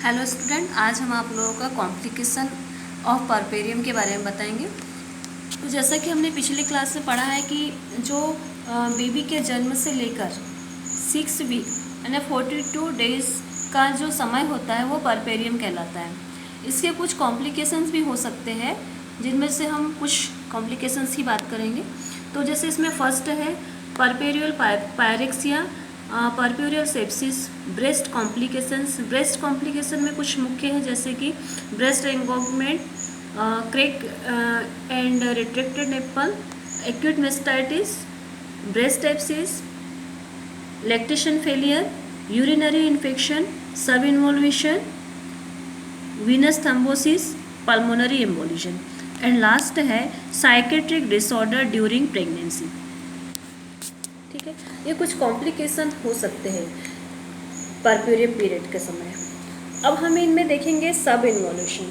Hello student, आज हम आप लोगों का कॉम्प्लिकेशन ऑफ परपेरियम के बारे में बताएंगे। तो जैसा कि हमने पिछली क्लास में पढ़ा है कि जो बेबी के जन्म से लेकर 6 वीक यानी 42 डेज का जो समय होता है वो परपेरियम कहलाता है। इसके कुछ कॉम्प्लिकेशंस भी हो सकते हैं, जिनमें से हम कुछ कॉम्प्लिकेशंस की बात करेंगे। तो जैसे इसमें फर्स्ट है puerperal pyrexia, puerperal sepsis, breast complications. Breast complication में कुछ मुख्य है, जैसे कि breast engorgement, crack and retracted nipple, acute mastitis, breast abscess, lactation failure, urinary infection, subinvolution, venous thrombosis, pulmonary embolism and last है psychiatric disorder during pregnancy. ठीक है, ये कुछ कॉम्प्लिकेशन हो सकते हैं परप्यूरियम पीरियड के समय। अब हम इनमें देखेंगे सब इन्वोल्यूशन।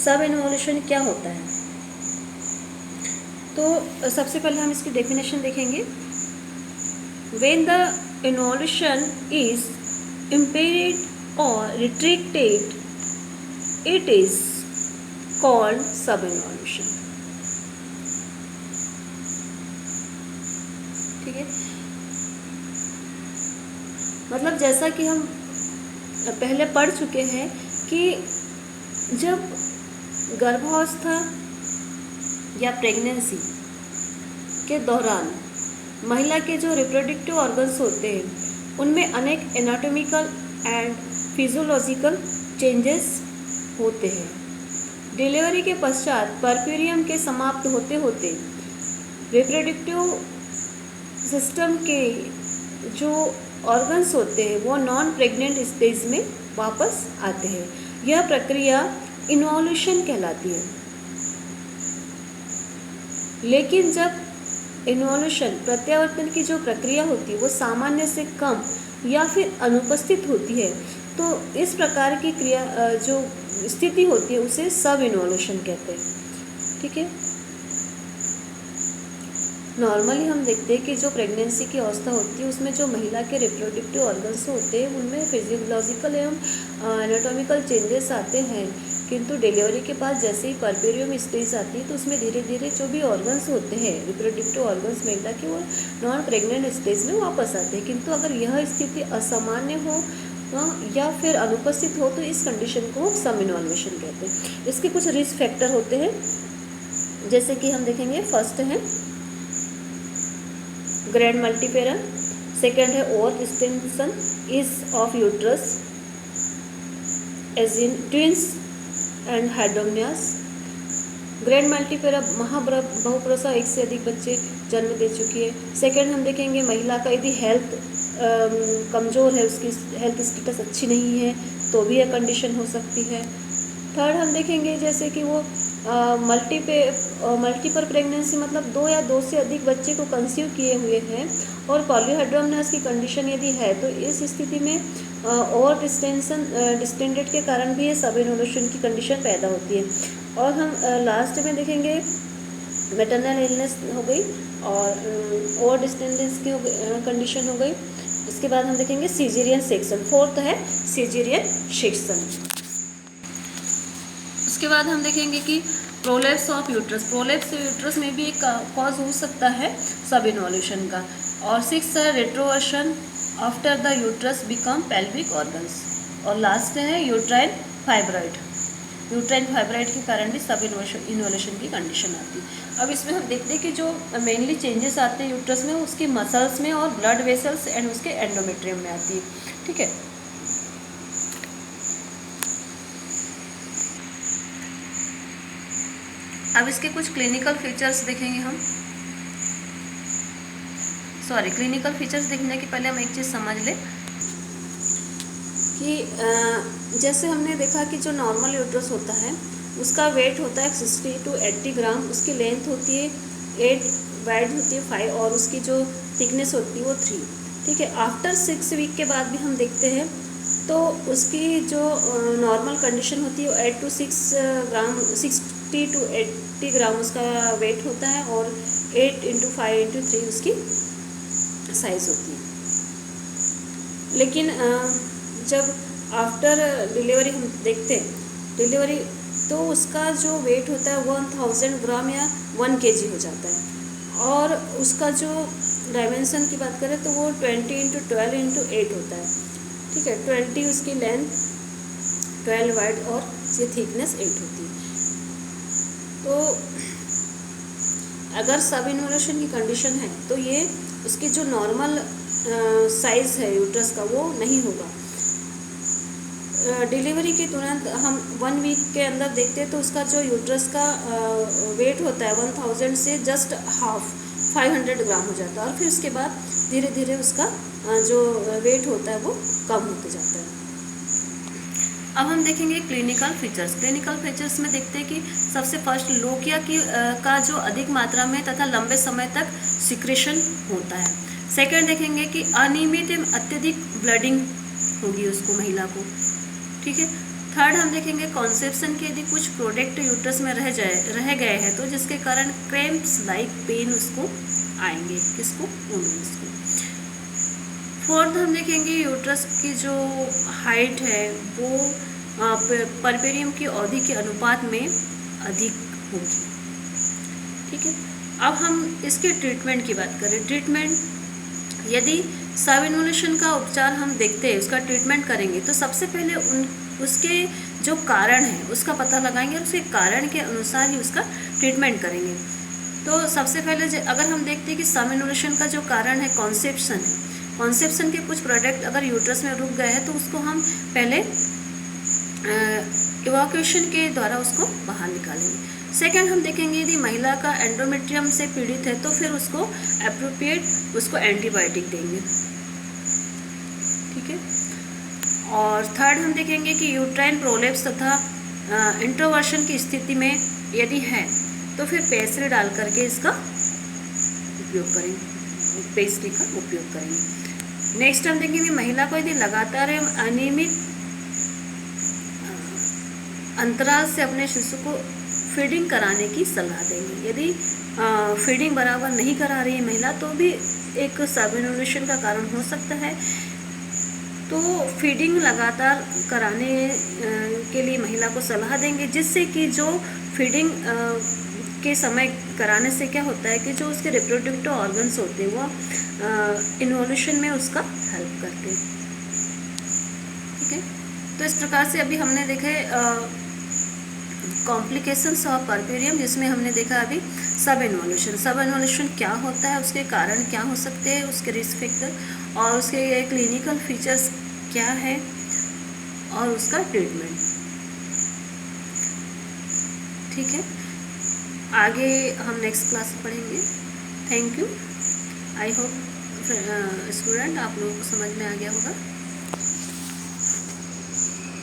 सब इन्वोल्यूशन क्या होता है? तो सबसे पहले हम इसकी डेफिनेशन देखेंगे। When the involution is impaired और रिस्ट्रिक्टेड, इट इज कॉल्ड सब इन्वोल्यूशन। ठीक है, मतलब जैसा कि हम पहले पढ़ चुके हैं कि जब गर्भावस्था या प्रेगनेंसी के दौरान महिला के जो रिप्रोडक्टिव ऑर्गन्स होते हैं उनमें अनेक एनाटॉमिकल एंड फिजियोलॉजिकल चेंजेस होते हैं। डिलीवरी के पश्चात परप्यूरियम के समाप्त होते होते रिप्रोडक्टिव सिस्टम के जो ऑर्गन्स होते हैं वो नॉन प्रेग्नेंट स्टेज में वापस आते हैं। यह प्रक्रिया इन्वोल्यूशन कहलाती है। लेकिन जब इन्वोल्यूशन प्रत्यावर्तन की जो प्रक्रिया होती है वो सामान्य से कम या फिर अनुपस्थित होती है, तो इस प्रकार की क्रिया जो स्थिति होती है उसे सब इन्वोल्यूशन कहते हैं। ठीक है, नॉर्मली हम देखते हैं कि जो प्रेगनेंसी की अवस्था होती है उसमें जो महिला के रिप्रोडक्टिव ऑर्गन्स होते हैं उनमें फिजियोलॉजिकल एवं एनाटॉमिकल चेंजेस आते हैं, किंतु डिलीवरी के बाद जैसे ही परप्यूरियम स्टेज आती है तो उसमें धीरे धीरे जो भी ऑर्गन्स होते हैं रिप्रोडक्टिव ऑर्गन्स महिला के वो नॉन प्रेग्नेंट स्टेज में वापस आते हैं। किंतु अगर यह स्थिति असामान्य हो या फिर अनुपस्थित हो तो इस कंडीशन को सब इन्वोल्यूशन कहते हैं। इसके कुछ रिस्क फैक्टर होते हैं, जैसे कि हम देखेंगे। फर्स्ट है ग्रैंड मल्टीपेरा, सेकेंड है over distension is of uterus as in twins and hydramnios. Grand multipara बहुप्रसव, एक से अधिक बच्चे जन्म दे चुकी है। सेकेंड हम देखेंगे महिला का यदि हेल्थ कमज़ोर है, उसकी हेल्थ स्टेटस अच्छी नहीं है तो भी यह कंडीशन हो सकती है। थर्ड हम देखेंगे जैसे कि वो मल्टीपल प्रेगनेंसी, मतलब 2 या 2 से अधिक बच्चे को कंसीव किए हुए हैं और पॉलीहाइड्रोमनस की कंडीशन यदि है तो इस स्थिति में ओवर डिस्टेंडेड के कारण भी ये सब इन्वोल्यूशन की कंडीशन पैदा होती है। और हम लास्ट में देखेंगे मैटरनल इलनेस हो गई और ओवर डिस्टेंडेंस की कंडीशन हो गई। इसके बाद हम देखेंगे सीजेरियन सेक्शन। फोर्थ है सीजेरियन सेक्शन। उसके बाद हम देखेंगे कि prolapse of uterus. Prolapse uterus में भी एक कॉज हो सकता है सब इन्वोल्यूशन का। और सिक्स है retroversion after the uterus become pelvic organs. और लास्ट है यूट्राइन फाइब्रॉइड। यूट्राइन फाइब्रॉइड के कारण भी सब इन्वोल्यूशन की कंडीशन आती है। अब इसमें हम देखते हैं कि जो मेनली चेंजेस आते हैं यूट्रस में उसकी मसल्स में और ब्लड वेसल्स एंड उसके एंडोमेट्रियम में आती है। ठीक है, अब इसके कुछ क्लिनिकल फीचर्स देखेंगे हम। क्लिनिकल फीचर्स देखने के पहले हम एक चीज़ समझ लें कि जैसे हमने देखा कि जो नॉर्मल यूट्रस होता है उसका वेट होता है 60 to 80 ग्राम, उसकी लेंथ होती है 8, वाइड होती है 5 और उसकी जो थिकनेस होती है वो 3। ठीक है, आफ्टर 6 वीक के बाद भी हम देखते हैं तो उसकी जो नॉर्मल कंडीशन होती है वो 8 to 6 ग्राम, 60 to 80 ग्राम उसका वेट होता है और 8 into 5 into 3 उसकी साइज़ होती है। लेकिन जब आफ्टर डिलीवरी हम देखते हैं डिलीवरी, तो उसका जो वेट होता है 1000 ग्राम या 1 kg हो जाता है। और उसका जो डायमेंशन की बात करें तो वो 20x12x8 होता है। ठीक है, 20 उसकी लेंथ, 12 वाइड और ये थिकनेस 8 होती है। तो अगर सब इन्वोल्यूशन की कंडीशन है तो ये उसकी जो नॉर्मल साइज़ है यूट्रस का वो नहीं होगा। डिलीवरी के तुरंत हम 1 वीक के अंदर देखते हैं तो उसका जो यूट्रस का वेट होता है 1000 से जस्ट हाफ 500 ग्राम हो जाता है। और फिर उसके बाद धीरे धीरे उसका जो वेट होता है वो कम होते जाता है। अब हम देखेंगे क्लिनिकल फीचर्स। क्लिनिकल फीचर्स में देखते हैं कि सबसे फर्स्ट लोकिया की का जो अधिक मात्रा में तथा लंबे समय तक सिक्रेशन होता है। सेकंड देखेंगे कि अनियमित एवं अत्यधिक ब्लडिंग होगी उसको, महिला को। ठीक है। थर्ड हम देखेंगे कॉन्सेप्शन के यदि कुछ प्रोडक्ट यूट्रस में रह गए हैं तो जिसके कारण क्रैम्प्स लाइक पेन उसको आएंगे, किसको, वुमेन्स को। फोर्थ हम देखेंगे यूट्रस की जो हाइट है वो परपेरियम की अवधि के अनुपात में अधिक होगी। ठीक है। अब हम इसके ट्रीटमेंट की बात करें। ट्रीटमेंट, यदि सब इन्वोल्यूशन का उपचार हम देखते हैं, उसका ट्रीटमेंट करेंगे तो सबसे पहले उसके जो कारण है उसका पता लगाएंगे और उसके कारण के अनुसार ही उसका ट्रीटमेंट करेंगे। तो सबसे पहले अगर हम देखते हैं कि सब इन्वोल्यूशन का जो कारण है कॉन्सेप्शन है, कॉन्सेप्शन के कुछ प्रोडक्ट अगर यूट्रस में रुक गए हैं तो उसको हम पहले इवैक्यूएशन के द्वारा उसको बाहर निकालेंगे। सेकंड हम देखेंगे यदि महिला का एंडोमेट्रियम से पीड़ित है तो फिर उसको एप्रोप्रिएट उसको एंटीबायोटिक देंगे। ठीक है। और थर्ड हम देखेंगे कि यूट्राइन प्रोलेप्स तथा इंट्रोवर्शन की स्थिति में यदि है तो फिर पेस्ट्री डाल करके इसका उपयोग करेंगे, पेस्ट्री का उपयोग करेंगे। नेक्स्ट हम देखेंगे महिला को यदि लगातार एवं अनियमित अंतराल से अपने शिशु को फीडिंग कराने की सलाह देंगे। यदि फीडिंग बराबर नहीं करा रही है महिला तो भी एक सब इन्वोल्यूशन का कारण हो सकता है। तो फीडिंग लगातार कराने के लिए महिला को सलाह देंगे, जिससे कि जो फीडिंग के समय कराने से क्या होता है कि जो उसके रिप्रोडक्टिव ऑर्गन्स होते हैं वो इन्वोल्यूशन में उसका हेल्प करते हैं। ठीक है। तो इस प्रकार से अभी हमने देखे कॉम्प्लिकेशंस ऑफ परपेरियम, जिसमें हमने देखा अभी सब इन्वोल्यूशन। सब इन्वोल्यूशन क्या होता है, उसके कारण क्या हो सकते हैं, उसके रिस्क फैक्टर और उसके क्लिनिकल फीचर्स क्या है और उसका ट्रीटमेंट। ठीक है। आगे हम नेक्स्ट क्लास में पढ़ेंगे। Thank you. I hope student आप लोगों को समझ में आ गया होगा।